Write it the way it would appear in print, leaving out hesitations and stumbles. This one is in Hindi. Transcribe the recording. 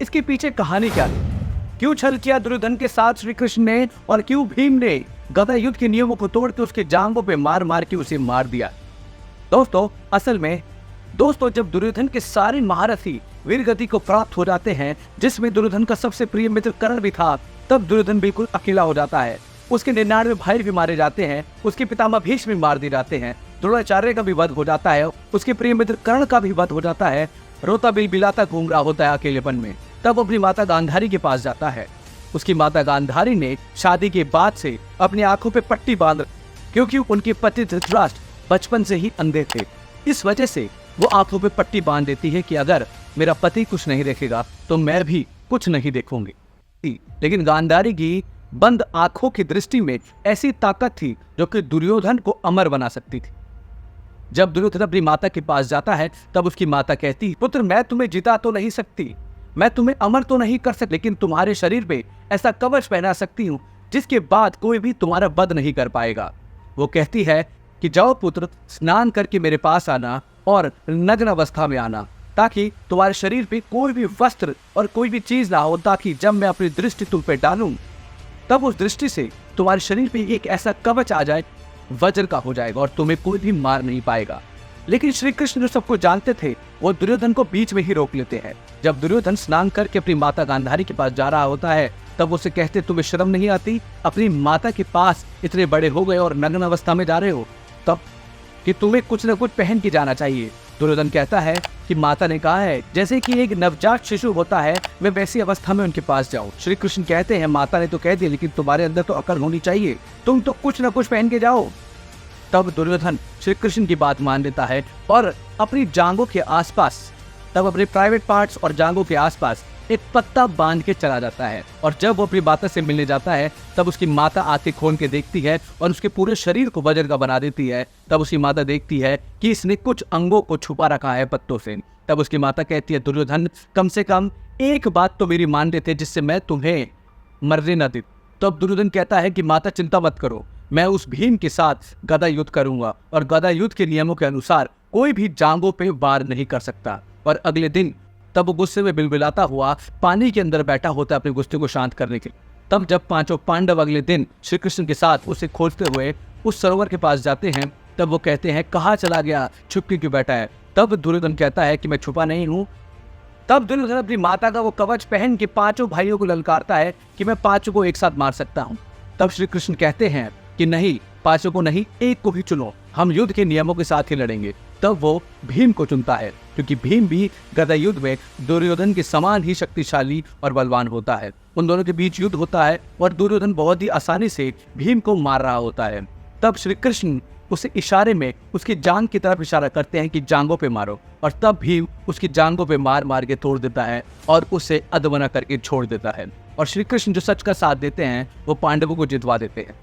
इसके पीछे कहानी क्या थी? क्यों छल किया दुर्योधन के साथ श्री कृष्ण ने, और क्यों भीम ने गदा युद्ध के नियमों को तोड़ के उसके जांघों पे मार मार के उसे मार दिया? दोस्तों, असल में जब दुर्योधन के सारे महारथी वीर गति को प्राप्त हो जाते हैं, जिसमें दुर्योधन का सबसे प्रिय मित्र कर्ण भी था, तब दुर्योधन बिल्कुल अकेला हो जाता है। उसके 99 भाई भी मारे जाते हैं, उसके पितामह भीष्म भी मार दिए जाते हैं, द्रोणाचार्य का भी वध हो जाता है, उसके प्रिय मित्र कर्ण का भी वध हो जाता है। रोता बिलबिलाता घूम रहा होता है अकेलेपन में। तब अपनी माता गांधारी के पास जाता है। उसकी माता गांधारी ने शादी के बाद से अपनी आंखों पे पट्टी बांध, क्योंकि उनके पति धृतराष्ट्र बचपन से ही अंधे थे। इस वजह से वो आंखों पे पट्टी बांध देती है कि अगर मेरा पति कुछ नहीं देखेगा तो मैं भी कुछ नहीं देखूंगी। लेकिन गांधारी की बंद आंखों की दृष्टि में ऐसी ताकत थी जो कि दुर्योधन को अमर बना सकती थी। जब दुर्योधन अपनी माता के पास जाता है, तब उसकी माता कहती, पुत्र मैं तुम्हें जिता तो नहीं सकती, मैं तुम्हें अमर तो नहीं कर सकती, लेकिन तुम्हारे शरीर पे ऐसा कवच पहना सकती हूँ जिसके बाद कोई भी तुम्हारा वध नहीं कर पाएगा। वो कहती है कि जाओ पुत्र, स्नान करके मेरे पास आना और नग्न अवस्था में आना, ताकि तुम्हारे शरीर पे कोई भी वस्त्र और कोई भी चीज ना हो, ताकि जब मैं अपनी दृष्टि तुम पे डालूं तब उस दृष्टि से तुम्हारे शरीर पे एक ऐसा कवच आ जाए, वज्र का हो जाएगा और तुम्हें कोई भी मार नहीं पाएगा। लेकिन श्री कृष्ण जो सबको जानते थे, वो दुर्योधन को बीच में ही रोक लेते हैं। जब दुर्योधन स्नान करके अपनी माता गांधारी के पास जा रहा होता है, तब उसे कहते, तुम्हें शर्म नहीं आती? अपनी माता के पास इतने बड़े हो गए और नग्न अवस्था में जा रहे हो, तब कि तुम्हें कुछ न कुछ पहन के जाना चाहिए। दुर्योधन कहता है कि माता ने कहा है जैसे कि एक नवजात शिशु होता है, मैं वैसी अवस्था में उनके पास जाऊं। श्री कृष्ण कहते हैं माता ने तो कह दिया, लेकिन तुम्हारे अंदर तो अकल होनी चाहिए, तुम तो कुछ न कुछ पहन के जाओ। तब दुर्योधन श्री कृष्ण की बात मान लेता है और अपनी जांघों के आसपास, तब अपने प्राइवेट पार्ट्स और जांघों के आसपास एक पत्ता बांध के चला जाता है। और जब वो अपनी माता से मिलने जाता है, तब उसकी माता आंखें खोल के देखती है और उसके पूरे शरीर को वज्र का बना देती है। तब उसकी माता देखती है कि इसने कुछ अंगों को छुपा रखा है पत्तों से। तब उसकी माता कहती है, दुर्योधन कम से कम एक बात तो मेरी मान लेते जिससे मैं तुम्हें मरने न दे। तब दुर्योधन कहता है कि माता चिंता मत करो, मैं उस भीम के साथ गदा युद्ध करूंगा और गदा युद्ध के नियमों के अनुसार कोई भी जांघों पे वार नहीं कर सकता। और अगले दिन तब वो गुस्से में बिलबिलाता हुआ पानी के अंदर बैठा होता है अपने गुस्से को शांत करने के लिए। तब जब पांचों पांडव अगले दिन श्री कृष्ण के साथ उसे खोजते हुए उस सरोवर के पास जाते हैं, तब वो कहते हैं कहाँ चला गया, छुपके क्यों बैठा है? तब दुर्योधन कहता है कि मैं छुपा नहीं हूँ। तब दुर्योधन अपनी माता का वो कवच पहन के पांचों भाइयों को ललकारता है कि मैं पांचों को एक साथ मार सकता हूँ। तब श्री कृष्ण कहते हैं कि नहीं, पांचों को नहीं, एक को ही चुनो, हम युद्ध के नियमों के साथ ही लड़ेंगे। तब वो भीम को चुनता है, क्योंकि भीम भी गदा युद्ध में दुर्योधन के समान ही शक्तिशाली और बलवान होता है। उन दोनों के बीच युद्ध होता है और दुर्योधन बहुत ही आसानी से भीम को मार रहा होता है। तब श्री कृष्ण उसे इशारे में उसकी जांघ की तरफ इशारा करते हैं कि जांघों पे मारो, और तब भीम उसकी जांघों पे मार मार के तोड़ देता है और उसे अधमरा करके छोड़ देता है। और श्री कृष्ण जो सच का साथ देते हैं, वो पांडवों को जितवा देते हैं।